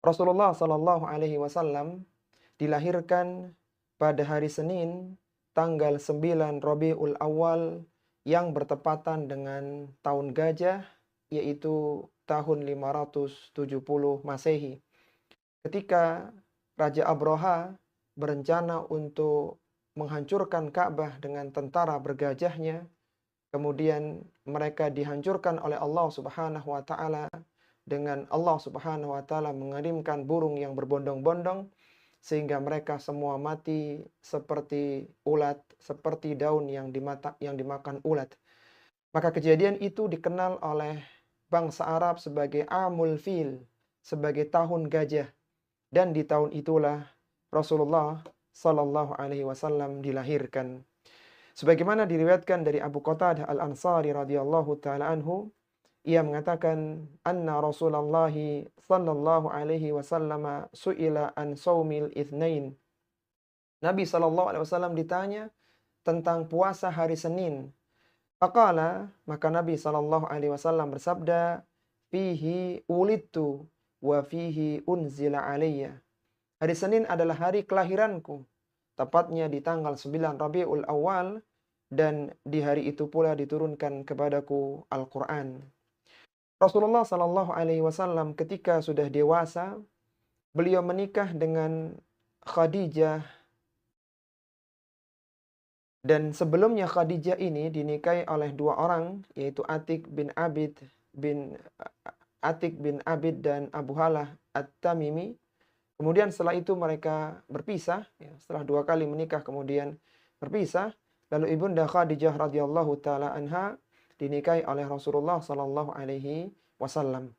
Rasulullah Shallallahu Alaihi Wasallam dilahirkan pada hari Senin tanggal 9 Rabiul Awal yang bertepatan dengan tahun gajah, yaitu tahun 570 Masehi. Ketika Raja Abraha berencana untuk menghancurkan Ka'bah dengan tentara bergajahnya, kemudian mereka dihancurkan oleh Allah Subhanahu wa taala dengan Allah Subhanahu wa taala mengirimkan burung yang berbondong-bondong sehingga mereka semua mati seperti ulat, seperti daun yang dimakan ulat. Maka kejadian itu dikenal oleh bangsa Arab sebagai Amul Fil, sebagai tahun gajah. Dan di tahun itulah Rasulullah Sallallahu Alaihi Wasallam dilahirkan. Sebagaimana diriwayatkan dari Abu Qatadah Al-Ansari radhiyallahu taala anhu, ia mengatakan anna Rasulullah sallallahu alaihi wasallam su'ila an saumil itsnain. Nabi sallallahu alaihi wasallam ditanya tentang puasa hari Senin. Faqala, maka Nabi sallallahu alaihi wasallam bersabda, fihi ulidtu wa fihi unzila alayya. Hari Senin adalah hari kelahiranku, tepatnya di tanggal 9 Rabiul Awal, dan di hari itu pula diturunkan kepadaku Al-Quran. Rasulullah Sallallahu Alaihi Wasallam ketika sudah dewasa, beliau menikah dengan Khadijah, dan sebelumnya Khadijah ini dinikahi oleh dua orang, yaitu Atik bin Abid dan Abu Halah At-Tamimi. Kemudian setelah itu mereka berpisah, ya, setelah dua kali menikah kemudian berpisah. Lalu ibunda Khadijah radhiyallahu taala anha dinikahi oleh Rasulullah sallallahu alaihi wasallam.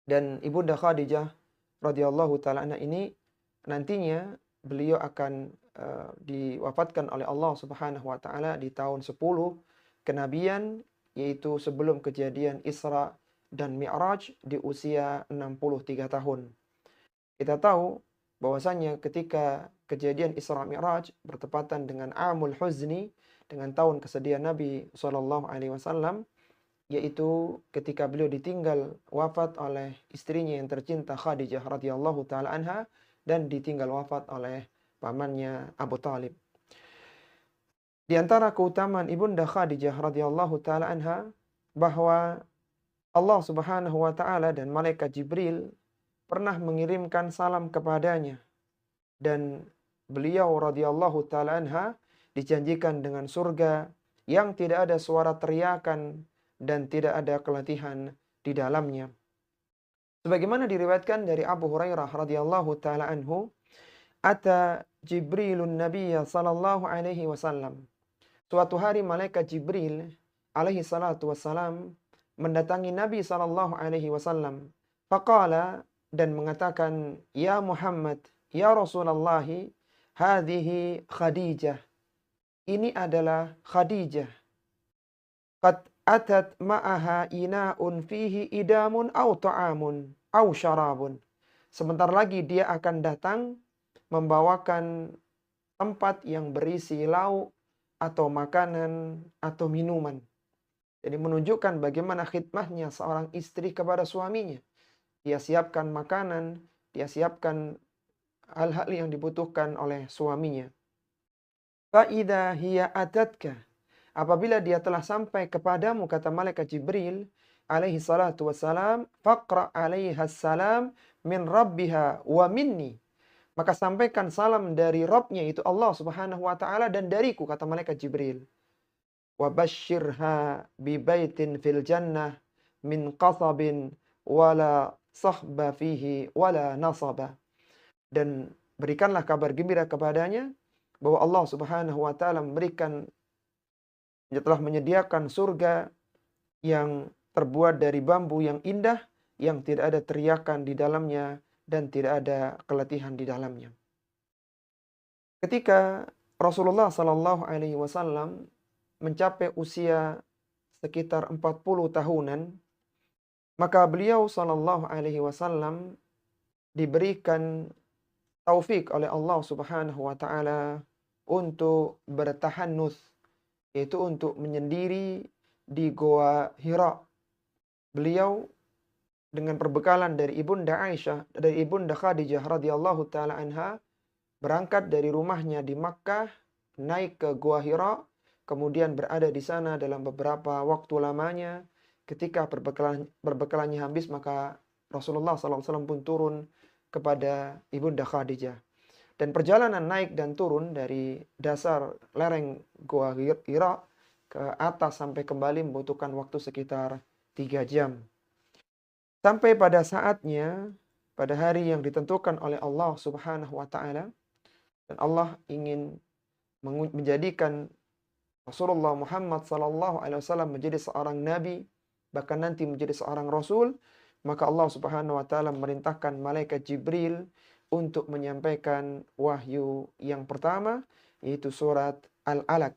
Dan ibunda Khadijah radhiyallahu taala anha ini nantinya beliau akan diwafatkan oleh Allah Subhanahu wa taala di tahun 10 kenabian, yaitu sebelum kejadian Isra dan Mi'raj di usia 63 tahun. Kita tahu bahwasanya ketika kejadian Isra Mi'raj bertepatan dengan Amul Huzni, dengan tahun kesedihan Nabi Shallallahu Alaihi Wasallam, yaitu ketika beliau ditinggal wafat oleh istrinya yang tercinta Khadijah radhiyallahu taala anha, dan ditinggal wafat oleh pamannya Abu Talib. Di antara keutamaan ibunda Khadijah radhiyallahu taala anha bahwa Allah Subhanahu wa taala dan malaikat Jibril pernah mengirimkan salam kepadanya, dan beliau radhiyallahu taala anha dijanjikan dengan surga yang tidak ada suara teriakan dan tidak ada keletihan di dalamnya. Sebagaimana diriwayatkan dari Abu Hurairah radhiyallahu taala anhu, ata Jibrilun Nabiyya sallallahu alaihi wasallam. Suatu hari malaikat Jibril alaihi salatu wassalam mendatangi Nabi sallallahu alaihi wasallam. Faqala, dan mengatakan, ya Muhammad, ya Rasulullah, hadhihi Khadijah. Ini adalah Khadijah. Qad atat ma'aha ina'un fihi idamun au ta'amun au syarabun. Sebentar lagi dia akan datang membawakan tempat yang berisi lauk atau makanan atau minuman. Jadi menunjukkan bagaimana khidmahnya seorang istri kepada suaminya. Dia siapkan makanan, dia siapkan hal-hal yang dibutuhkan oleh suaminya. Fa'idha hiya atatka. Apabila dia telah sampai kepadamu, kata malaikat Jibril alaihi salatu wassalam, faqra alaiha salam min rabbiha wa minni. Maka sampaikan salam dari Rabbnya, itu Allah Subhanahu wa taala, dan dariku, kata malaikat Jibril. Wa basyirha bi baitin fil jannah min qasabin wala sahba fihi wala nasaba. Dan berikanlah kabar gembira kepadanya bahwa Allah Subhanahu wa taala telah menyediakan surga yang terbuat dari bambu yang indah, yang tidak ada teriakan di dalamnya dan tidak ada keletihan di dalamnya. Ketika Rasulullah Sallallahu Alaihi Wasallam mencapai usia sekitar 40 tahunan, maka beliau Sallallahu Alaihi Wasallam diberikan taufik oleh Allah Subhanahu wa taala untuk bertahannuts, yaitu untuk menyendiri di Goa Hira. Beliau dengan perbekalan dari Ibunda Aisyah, dari Ibunda Khadijah radhiyallahu taala anha, berangkat dari rumahnya di Makkah, naik ke Gua Hira, kemudian berada di sana dalam beberapa waktu lamanya. Ketika berbekalannya habis, maka Rasulullah SAW pun turun kepada Ibunda Khadijah. Dan perjalanan naik dan turun dari dasar lereng Gua Hira ke atas sampai kembali membutuhkan waktu sekitar 3 jam. Sampai pada saatnya, pada hari yang ditentukan oleh Allah Subhanahu wa taala, dan Allah ingin menjadikan Rasulullah Muhammad sallallahu alaihi wasallam menjadi seorang nabi, bahkan nanti menjadi seorang rasul, maka Allah Subhanahu wa taala memerintahkan malaikat Jibril untuk menyampaikan wahyu yang pertama, yaitu surat Al-Alaq.